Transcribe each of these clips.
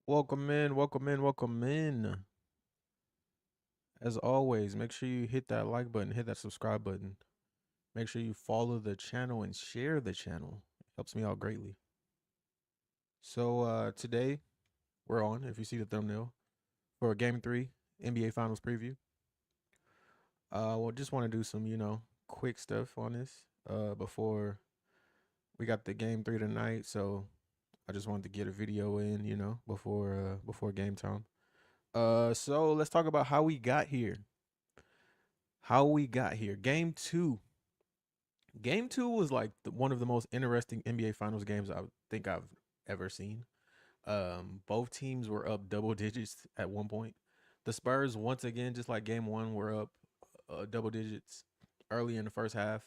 Welcome in, welcome in, welcome in. As always, make sure you hit that like button, hit that subscribe button. Make sure you follow the channel and share the channel. It helps me out greatly. So today we're on, if you see the thumbnail, for Game 3 NBA Finals preview. We'll just want to do some, quick stuff on this before we got the Game 3 tonight. So I just wanted to get a video in, before game time. So let's talk about how we got here. Game two. Game two was like one of the most interesting NBA Finals games I think I've ever seen. Both teams were up double digits at one point. The Spurs, once again, just like game one, were up double digits early in the first half.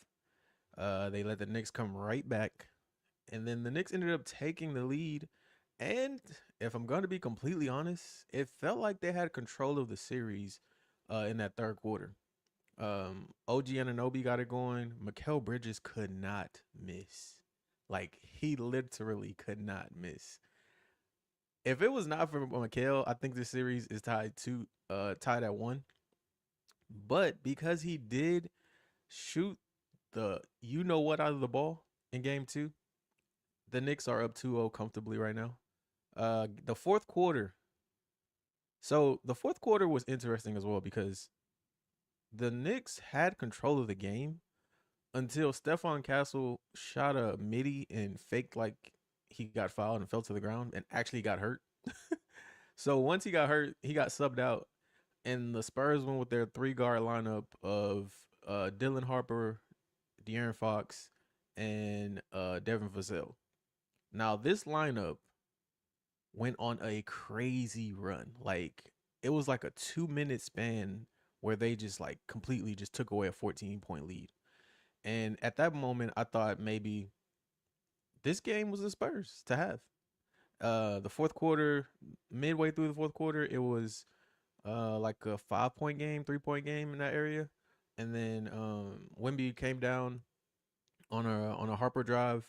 They let the Knicks come right back. And then the Knicks ended up taking the lead. And if I'm going to be completely honest, it felt like they had control of the series in that third quarter. OG Ananobi got it going. Mikal Bridges could not miss. Like, he literally could not miss. If it was not for Mikal, I think this series is tied at 1. But because he did shoot the you know what out of the ball in game 2, the Knicks are up 2-0 comfortably right now. The fourth quarter. So the fourth quarter was interesting as well because the Knicks had control of the game until Stephon Castle shot a midi and faked like he got fouled and fell to the ground and actually got hurt. So once he got hurt, he got subbed out, and the Spurs went with their 3 guard lineup of Dylan Harper, De'Aaron Fox, and Devin Vassell. Now this lineup went on a crazy run. Like, it was like a 2 minute span where they just like completely just took away a 14-point lead. And at that moment, I thought maybe this game was the Spurs to have. The fourth quarter, midway through the fourth quarter, it was like a 5 point game, 3 point game in that area. And then Wemby came down on a Harper drive.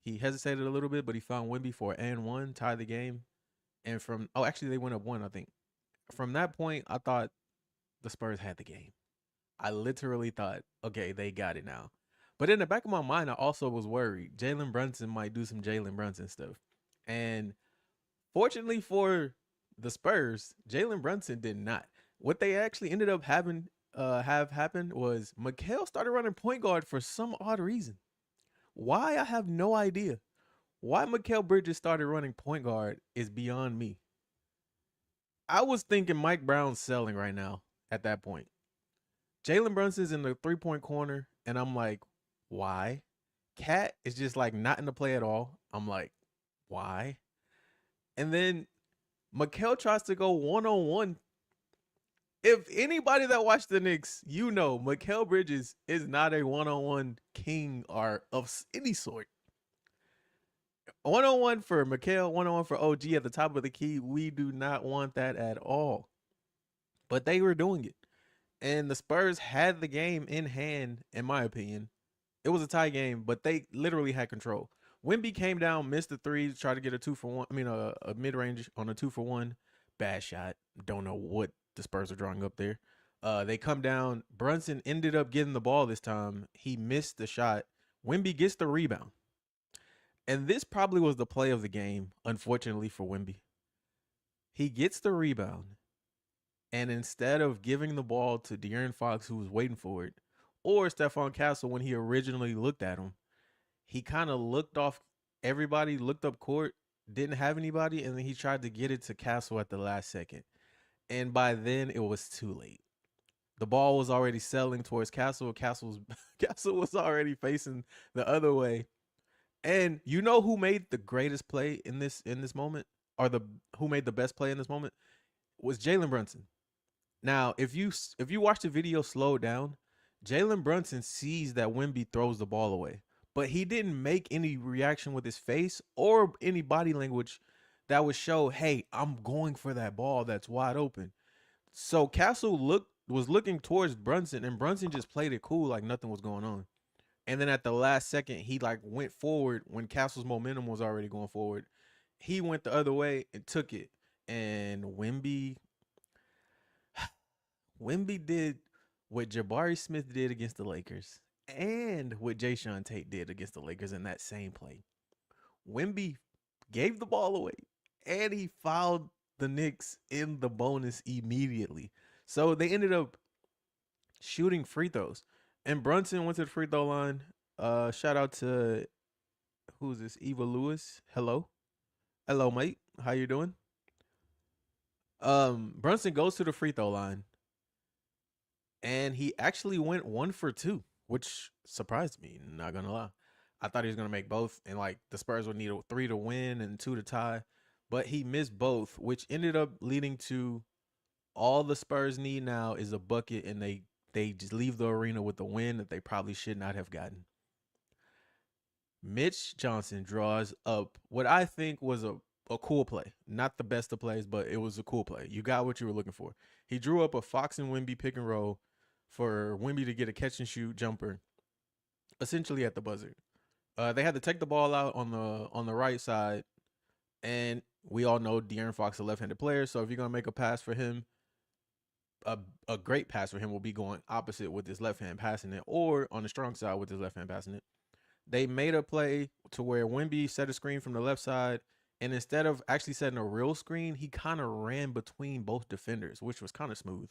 He hesitated a little bit, but he found Wemby for an and one, tied the game. And actually they went up 1, I think. From that point, I thought the Spurs had the game. I literally thought, okay, they got it now. But in the back of my mind, I also was worried Jalen Brunson might do some Jalen Brunson stuff. And fortunately for the Spurs, Jalen Brunson did not. What they actually ended up have happened was Mikal started running point guard for some odd reason. Why, I have no idea. Why Mikal Bridges started running point guard is beyond me. I was thinking Mike Brown's selling right now at that point. Jalen Brunson's in the 3 point corner, and I'm like, why? Cat is just like not in the play at all. I'm like, why? And then Mikal tries to go 1-on-1. If anybody that watched the Knicks, you know Mikal Bridges is not a 1-on-1 king or of any sort. 1-on-1 for Mikal, 1-on-1 for OG at the top of the key. We do not want that at all. But they were doing it. And the Spurs had the game in hand, in my opinion. It was a tie game, but they literally had control. Wemby came down, missed the three, tried to get a 2-for-1. I mean, a mid range on a 2-for-1. Bad shot. Don't know what the Spurs are drawing up there. They come down. Brunson ended up getting the ball this time. He missed the shot. Wemby gets the rebound. And this probably was the play of the game, unfortunately for Wemby. He gets the rebound. And instead of giving the ball to De'Aaron Fox, who was waiting for it, or Stephon Castle when he originally looked at him, he kind of looked off everybody, looked up court, didn't have anybody, and then he tried to get it to Castle at the last second. And by then, it was too late. The ball was already selling towards Castle. Castle was already facing the other way. And you know who made the greatest play in this moment, or who made the best play in this moment, was Jalen Brunson. Now, if you watch the video slow down, Jalen Brunson sees that Wemby throws the ball away, but he didn't make any reaction with his face or any body language that would show, hey, I'm going for that ball that's wide open. So Castle was looking towards Brunson, and Brunson just played it cool like nothing was going on. And then at the last second, he like went forward when Castle's momentum was already going forward. He went the other way and took it. and Wemby did what Jabari Smith did against the Lakers and what Jayshawn Tate did against the Lakers in that same play. Wemby gave the ball away and he fouled the Knicks in the bonus immediately. So they ended up shooting free throws. And Brunson went to the free throw line. Shout out to who's this? Eva Lewis. Hello. Hello, mate. How you doing? Brunson goes to the free throw line and he actually went 1 for 2, which surprised me, not gonna lie. I thought he was gonna make both, and like the Spurs would need a 3 to win and 2 to tie. But he missed both, which ended up leading to all the Spurs need now is a bucket, and they just leave the arena with a win that they probably should not have gotten. Mitch Johnson draws up what I think was a cool play. Not the best of plays, but it was a cool play. You got what you were looking for. He drew up a Fox and Wemby pick and roll for Wemby to get a catch and shoot jumper, essentially at the buzzer. They had to take the ball out on the right side, and we all know De'Aaron Fox is a left-handed player. So if you're gonna make a pass for him, a great pass for him will be going opposite with his left hand passing it, or on the strong side with his left hand passing it. They made a play to where Wemby set a screen from the left side, and instead of actually setting a real screen, he kind of ran between both defenders, which was kind of smooth.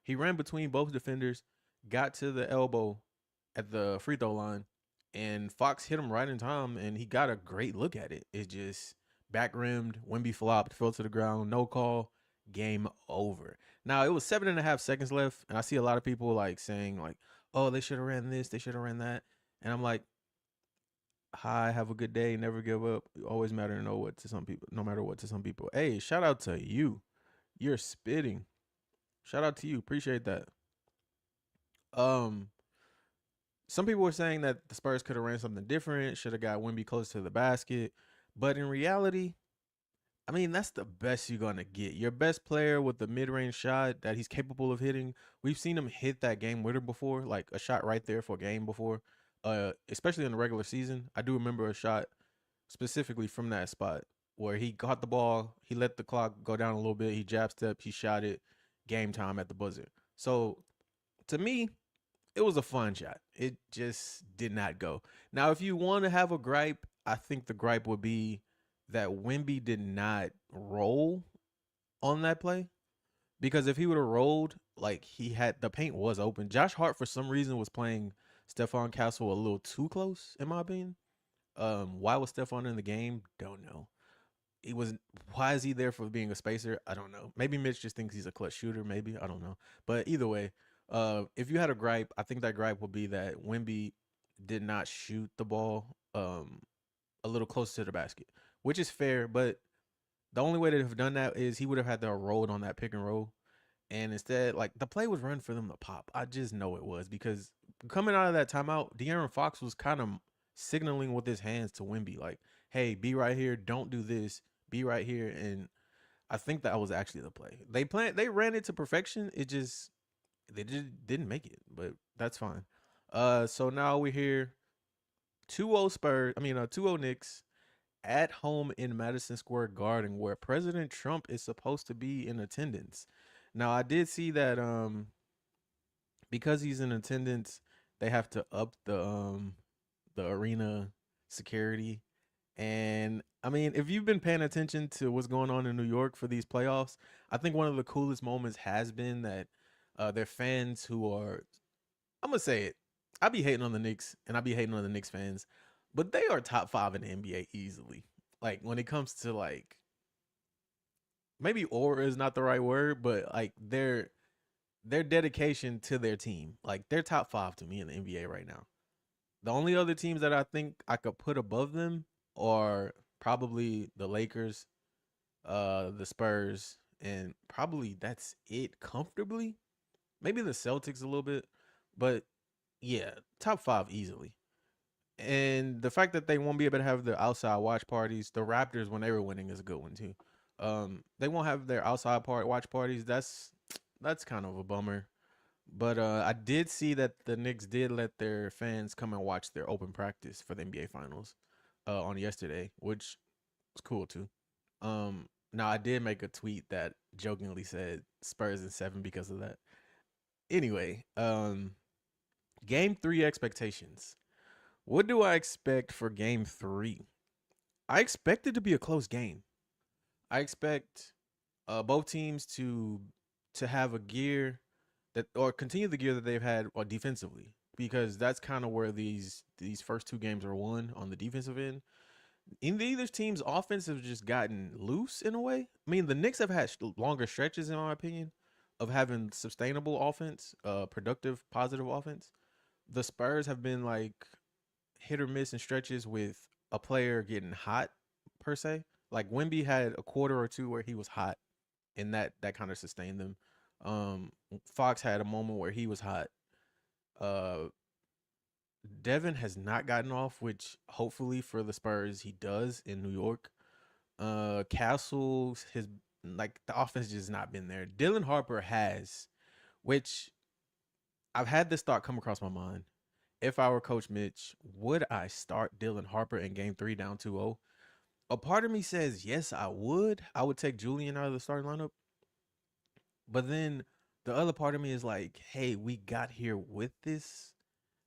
He ran between both defenders, got to the elbow at the free throw line, and Fox hit him right in time, and he got a great look at it. It just back rimmed, Wemby flopped, fell to the ground, no call, game over. Now it was 7.5 seconds left, and I see a lot of people like saying like, "Oh, they should have ran this, they should have ran that," and I'm like, "Hi, have a good day, never give up. Always matter to know what to some people, no matter what to some people." Hey, shout out to you. You're spitting. Shout out to you. Appreciate that. Um, some people were saying that the Spurs could have ran something different, should have got Wemby close to the basket, but in reality, I mean, that's the best you're gonna get. Your best player with the mid-range shot that he's capable of hitting. We've seen him hit that game winner before, like a shot right there for a game before. Especially in the regular season. I do remember a shot specifically from that spot where he caught the ball, he let the clock go down a little bit, he jab stepped, he shot it, game time at the buzzer. So to me, it was a fun shot. It just did not go. Now, if you want to have a gripe, I think the gripe would be that Wimby did not roll on that play. Because if he would have rolled, like he had the paint was open. Josh Hart for some reason was playing Stephon Castle a little too close, in my opinion. Why was Stephon in the game? Don't know. He was Why is he there for being a spacer? I don't know. Maybe Mitch just thinks he's a clutch shooter, maybe. I don't know. But either way, if you had a gripe, I think that gripe would be that Wimby did not shoot the ball a little closer to the basket, which is fair, but the only way to have done that is he would have had to have rolled on that pick and roll. And instead, like the play was run for them to pop. I just know it was because coming out of that timeout, De'Aaron Fox was kind of signaling with his hands to Wimby, like, hey, be right here. Don't do this. Be right here. And I think that was actually the play. They ran it to perfection. It just they didn't make it, but that's fine. So now we're here 2-0 Spurs. I mean, 2-0 Knicks at home in Madison Square Garden, where President Trump is supposed to be in attendance. Now, I did see that because he's in attendance, they have to up the arena security. And I mean, if you've been paying attention to what's going on in New York for these playoffs, I think one of the coolest moments has been that their fans who are, I'm gonna say it, I be hating on the Knicks and I be hating on the Knicks fans, but they are top five in the NBA easily. Like when it comes to like maybe aura is not the right word, but like their dedication to their team, like they're top five to me in the NBA right now. The only other teams that I think I could put above them are probably the Lakers, the Spurs, and probably that's it comfortably. Maybe the Celtics a little bit, but yeah, top five easily. And the fact that they won't be able to have the outside watch parties, the Raptors when they were winning is a good one too. They won't have their outside watch parties. That's kind of a bummer. But I did see that the Knicks did let their fans come and watch their open practice for the NBA Finals on yesterday, which was cool too. Um, Now I did make a tweet that jokingly said Spurs in 7 because of that. Anyway, game 3 expectations. What do I expect for game 3? I expect it to be a close game. I expect both teams to have a gear that or continue the gear that they've had defensively because that's kind of where these first two games are won on the defensive end. In either team's offense have just gotten loose in a way. I mean, the Knicks have had longer stretches, in my opinion, of having sustainable offense, productive, positive offense. The Spurs have been like hit or miss in stretches with a player getting hot per se. Like Wemby had a quarter or two where he was hot, and that kind of sustained them. Fox had a moment where he was hot. Uh, Devin has not gotten off, which hopefully for the Spurs he does in New York. Castle, his like the offense just not been there. Dylan Harper has, which I've had this thought come across my mind. If I were Coach Mitch, would I start Dylan Harper in game 3 down 2-0? A part of me says yes, I would. I would take Julian out of the starting lineup. But then the other part of me is like, hey, we got here with this.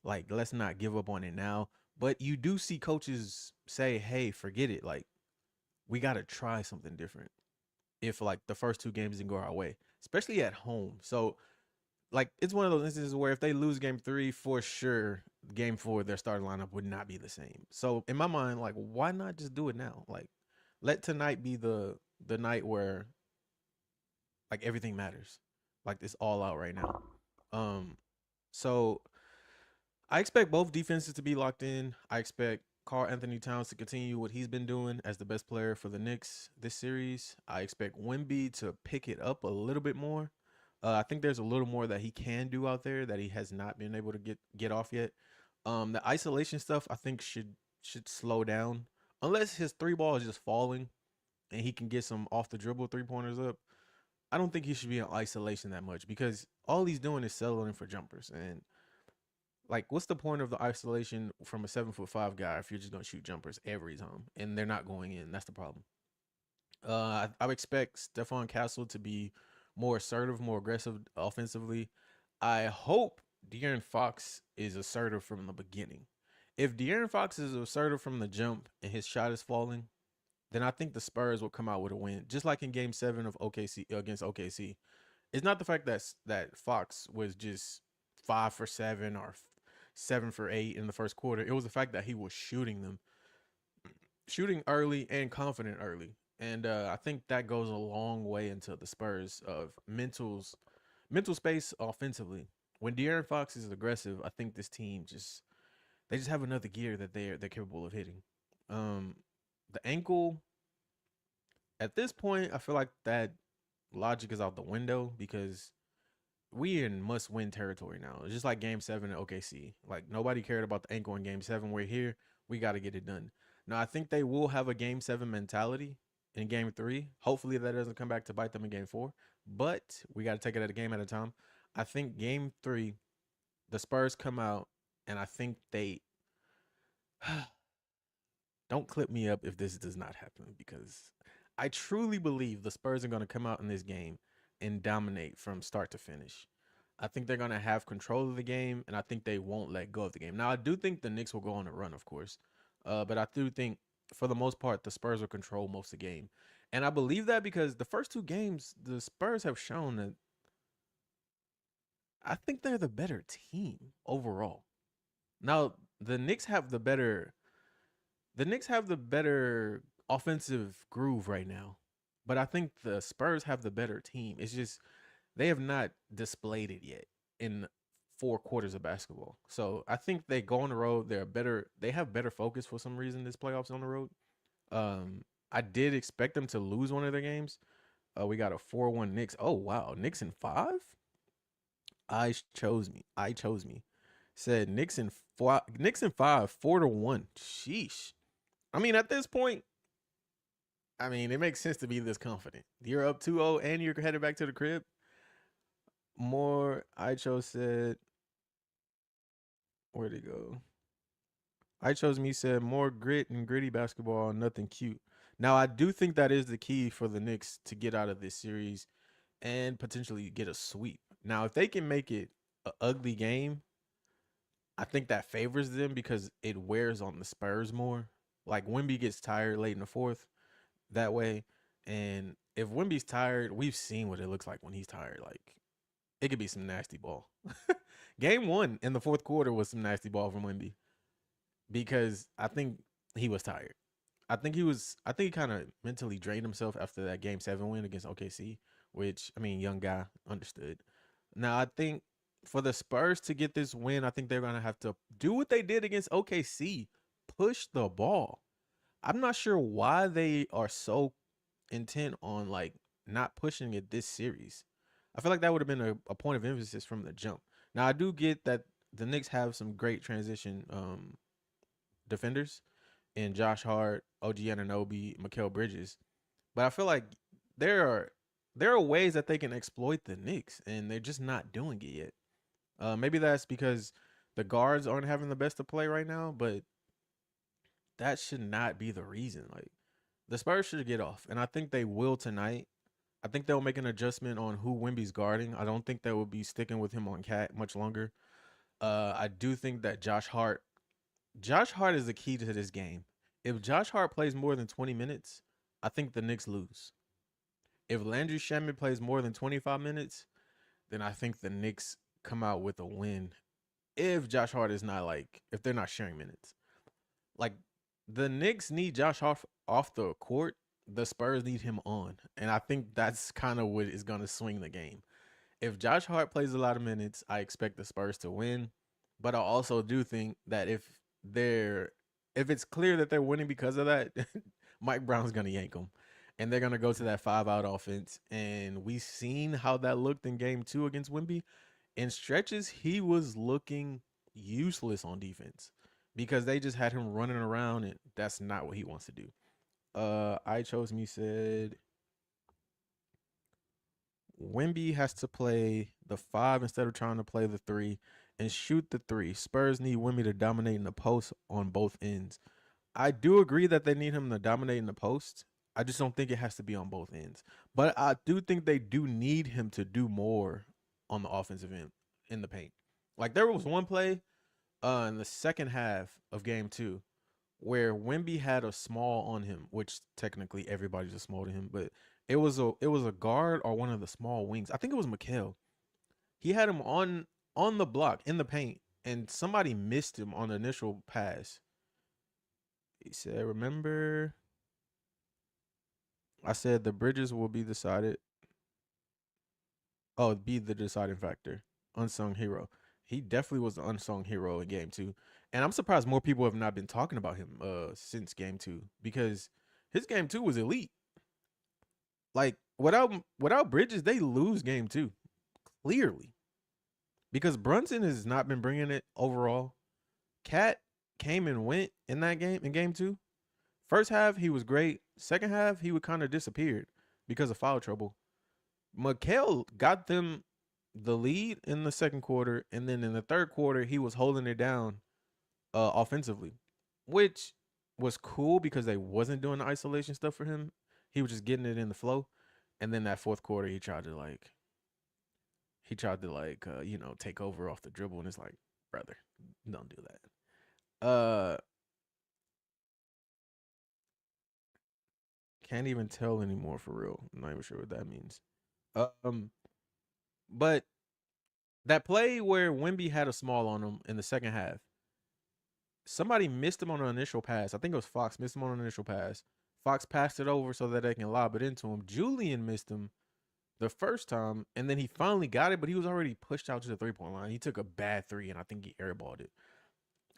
Like, let's not give up on it now. But you do see coaches say, hey, forget it. Like, we got to try something different if, like, the first two games didn't go our way, especially at home. So, like, it's one of those instances where if they lose game 3, for sure, game 4, their starting lineup would not be the same. So, in my mind, like, why not just do it now? Like, let tonight be the night where like everything matters. Like it's all out right now. Um, so I expect both defenses to be locked in. I expect Carl Anthony Towns to continue what he's been doing as the best player for the Knicks this series. I expect Wemby to pick it up a little bit more. I think there's a little more that he can do out there that he has not been able to get off yet. The isolation stuff I think should slow down unless his three ball is just falling and he can get some off the dribble 3 pointers up. I don't think he should be in isolation that much because all he's doing is settling for jumpers. And like, what's the point of the isolation from a 7'5" guy if you're just gonna shoot jumpers every time and they're not going in? That's the problem. I would expect Stephon Castle to be more assertive, more aggressive offensively. I hope De'Aaron Fox is assertive from the beginning. If De'Aaron Fox is assertive from the jump and his shot is falling, then I think the Spurs will come out with a win, just like in Game 7 of OKC against OKC. It's not the fact that Fox was just 5 for 7 or 7 for 8 in the first quarter. It was the fact that he was shooting them, shooting early and confident early, and I think that goes a long way into the Spurs of mental space offensively. When De'Aaron Fox is aggressive, I think this team they just have another gear that they're capable of hitting. Um, the ankle at this point, I feel like that logic is out the window because we in must win territory now. It's just like game 7 at OKC. Like nobody cared about the ankle in game 7. We're here. We got to get it done. Now, I think they will have a game 7 mentality in game 3. Hopefully that doesn't come back to bite them in game 4. But we got to take it at a game at a time. I think game 3, the Spurs come out, and I think they don't clip me up if this does not happen because I truly believe the Spurs are going to come out in this game and dominate from start to finish. I think they're going to have control of the game, and I think they won't let go of the game. Now, I do think the Knicks will go on a run, of course, but I do think for the most part the Spurs will control most of the game, and I believe that because the first two games the Spurs have shown that I think they're the better team overall. Now, the Knicks have the better offensive groove right now, but I think the Spurs have the better team. It's just they have not displayed it yet in 4 quarters of basketball. So I think they go on the road. They have better focus for some reason this playoffs on the road. I did expect them to lose one of their games. We got a 4-1 Knicks. Oh wow, Knicks in 5. I chose me. Said Knicks in 4. Knicks in 5. 4-1. Sheesh. I mean, at this point, I mean, it makes sense to be this confident. You're up 2-0 and you're headed back to the crib. More, I chose said, where'd it go? I chose me said more grit and gritty basketball, nothing cute. Now, I do think that is the key for the Knicks to get out of this series and potentially get a sweep. Now, if they can make it an ugly game, I think that favors them because it wears on the Spurs more. Like Wemby gets tired late in the fourth that way. And if Wemby's tired, we've seen what it looks like when he's tired. Like it could be some nasty ball. Game one in the fourth quarter was some nasty ball from Wemby because I think he was tired. I think he kind of mentally drained himself after that game seven win against OKC, which I mean, young guy understood. Now I think for the Spurs to get this win, I think they're gonna have to do what they did against OKC, push the ball. I'm not sure why they are so intent on like not pushing it this series. I feel like that would have been a point of emphasis from the jump. Now I do get that the Knicks have some great transition defenders in Josh Hart, OG Ananobi, Mikal Bridges. But I feel like there are there are ways that they can exploit the Knicks, and they're just not doing it yet. Maybe that's because the guards aren't having the best of play right now, but that should not be the reason. Like the Spurs should get off, and I think they will tonight. I think they'll make an adjustment on who Wimby's guarding. I don't think they will be sticking with him on Cat much longer. I do think that Josh Hart is the key to this game. If Josh Hart plays more than 20 minutes, I think the Knicks lose. If Landry Shamet plays more than 25 minutes, then I think the Knicks come out with a win. If Josh Hart is not like, if they're not sharing minutes, like the Knicks need Josh Hart off the court, the Spurs need him on, and I think that's kind of what is going to swing the game. If Josh Hart plays a lot of minutes, I expect the Spurs to win. But I also do think that they're if it's clear that they're winning because of that, Mike Brown's gonna yank them. And they're gonna go to that 5 out offense. And we seen how that looked in game two against Wemby. In stretches, he was looking useless on defense because they just had him running around, and that's not what he wants to do. I chose me said Wemby has to play the five instead of trying to play the three and shoot the three. Spurs need Wemby to dominate in the post on both ends. I do agree that they need him to dominate in the post. I just don't think it has to be on both ends. But I do think they do need him to do more on the offensive end in the paint. Like there was one play in the second half of game two where Wemby had a small on him, which technically everybody's a small to him, but it was a guard or one of the small wings. I think it was Mikal. He had him on the block in the paint, and somebody missed him on the initial pass. He said, "Remember, I said the bridges will be decided. Oh, be the deciding factor. Unsung hero. He definitely was the unsung hero in game two, and I'm surprised more people have not been talking about him since game two because his game two was elite. Like without Bridges, they lose game two clearly because Brunson has not been bringing it overall. Cat came and went in that game in game two. First half he was great. Second half he would kind of disappeared because of foul trouble. Mikal got them the lead in the second quarter, and then in the third quarter he was holding it down offensively, which was cool because they wasn't doing the isolation stuff for him. He was just getting it in the flow. And then that fourth quarter, he tried to take over off the dribble, and it's like, brother, don't do that. Can't even tell anymore for real. I'm not even sure what that means. Um, but that play where Wemby had a small on him in the second half, somebody missed him on an initial pass. I think it was Fox missed him on an initial pass. Fox passed it over so that they can lob it into him. Julian missed him the first time, and then he finally got it, but he was already pushed out to the 3-point line. He took a bad three, and I think he airballed it.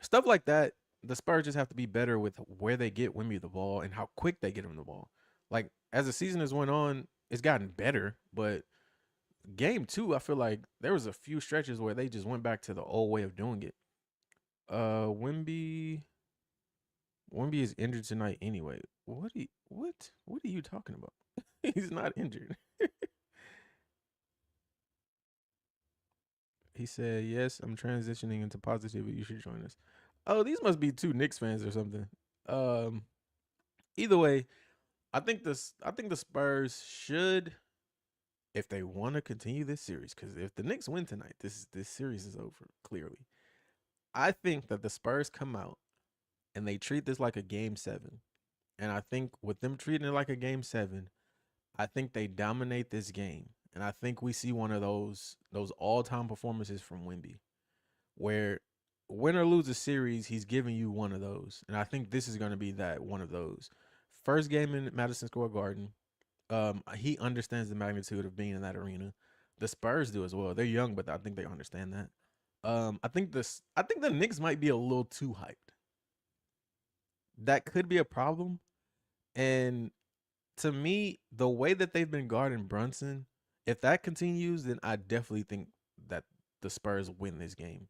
Stuff like that, the Spurs just have to be better with where they get Wemby the ball and how quick they get him the ball. Like, as the season has went on, it's gotten better, but game two, I feel like there was a few stretches where they just went back to the old way of doing it. Wemby is injured tonight anyway. What are you talking about? He's not injured. He said, "Yes, I'm transitioning into positivity. You should join us." Oh, these must be two Knicks fans or something. Um, Either way, I think the Spurs should, if they want to continue this series, because if the Knicks win tonight, this series is over clearly. I think that the Spurs come out and they treat this like a game 7, and I think with them treating it like a game 7, I think they dominate this game, and I think we see one of those all time performances from Wemby, where win or lose a series, he's giving you one of those, and I think this is going to be that one of those. First game in Madison Square Garden, he understands the magnitude of being in that arena. The Spurs do as well. They're young, but I think they understand that. I think the Knicks might be a little too hyped. That could be a problem. And to me, the way that they've been guarding Brunson, if that continues, then I definitely think that the Spurs win this game.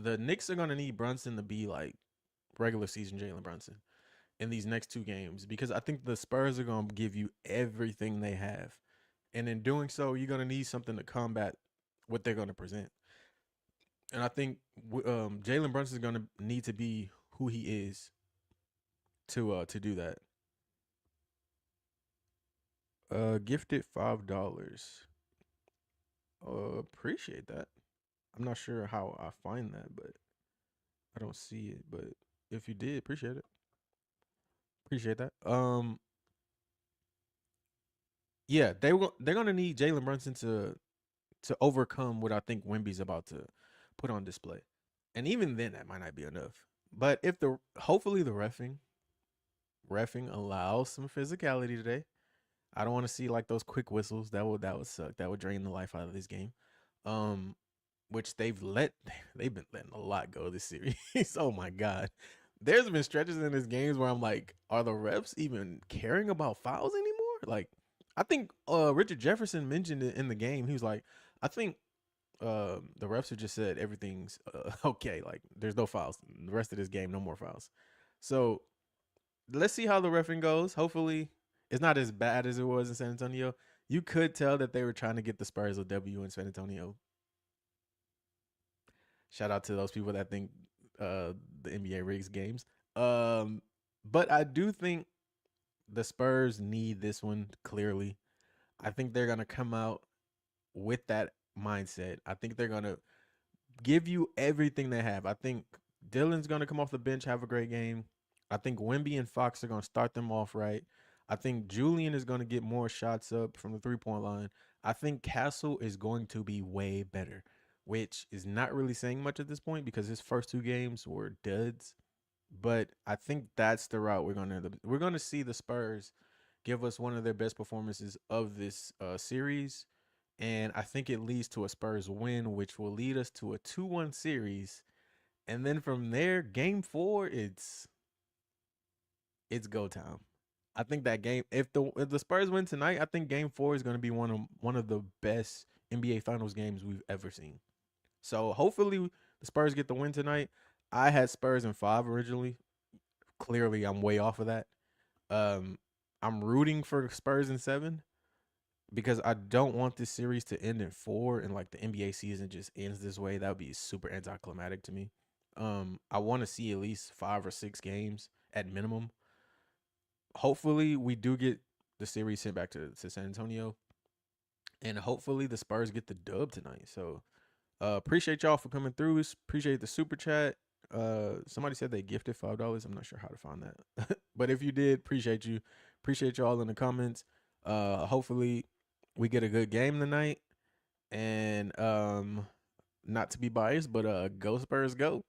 The Knicks are gonna need Brunson to be like regular season Jalen Brunson in these next 2 games, because I think the Spurs are gonna give you everything they have, and in doing so, you're gonna need something to combat what they're gonna present. And I think Jalen Brunson is gonna need to be who he is to do that. Gifted $5. Appreciate that. I'm not sure how I find that, but I don't see it. But if you did, appreciate it. Appreciate that. Yeah, they're gonna need Jalen Brunson to overcome what I think Wemby's about to put on display, and even then, that might not be enough. But if the hopefully the refing allows some physicality today. I don't want to see like those quick whistles. That would suck. That would drain the life out of this game. Um, which they've been letting a lot go this series. Oh my god. There's been stretches in this games where I'm like, are the refs even caring about fouls anymore? Like, I think Richard Jefferson mentioned it in the game. He was like, I think the refs have just said everything's okay. Like, there's no fouls. The rest of this game, no more fouls. So let's see how the refing goes. Hopefully, it's not as bad as it was in San Antonio. You could tell that they were trying to get the Spurs a W in San Antonio. Shout out to those people that think the NBA rigs games. But I do think the Spurs need this one clearly. I think they're gonna come out with that mindset. I think they're gonna give you everything they have. I think Dylan's gonna come off the bench, have a great game. I think Wemby and Fox are gonna start them off right. I think Julian is gonna get more shots up from the 3-point line. I think Castle is going to be way better, which is not really saying much at this point because his first 2 games were duds. But I think that's the route we're gonna see the Spurs give us one of their best performances of this series, and I think it leads to a Spurs win, which will lead us to a 2-1 series, and then from there, Game 4, it's go time. I think that game, if the Spurs win tonight, I think Game 4 is going to be one of the best NBA Finals games we've ever seen. So hopefully the Spurs get the win tonight. I had Spurs in 5 originally. Clearly, I'm way off of that. Um, I'm rooting for Spurs in 7 because I don't want this series to end in 4 and like the NBA season just ends this way. That would be super anticlimactic to me. I want to see at least 5 or 6 games at minimum. Hopefully, we do get the series sent back to San Antonio, and hopefully the Spurs get the dub tonight. So, appreciate y'all for coming through. Appreciate the super chat. Somebody said they gifted $5. I'm not sure how to find that, but if you did, appreciate you. Appreciate y'all in the comments. Hopefully we get a good game tonight, and not to be biased, but go Spurs, go.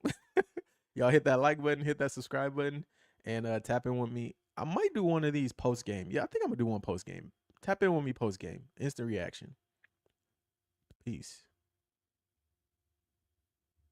Y'all hit that like button, hit that subscribe button, and tap in with me. I might do one of these post game. Yeah, I think I'm gonna do one post game. Tap in with me post game. Instant reaction. Peace.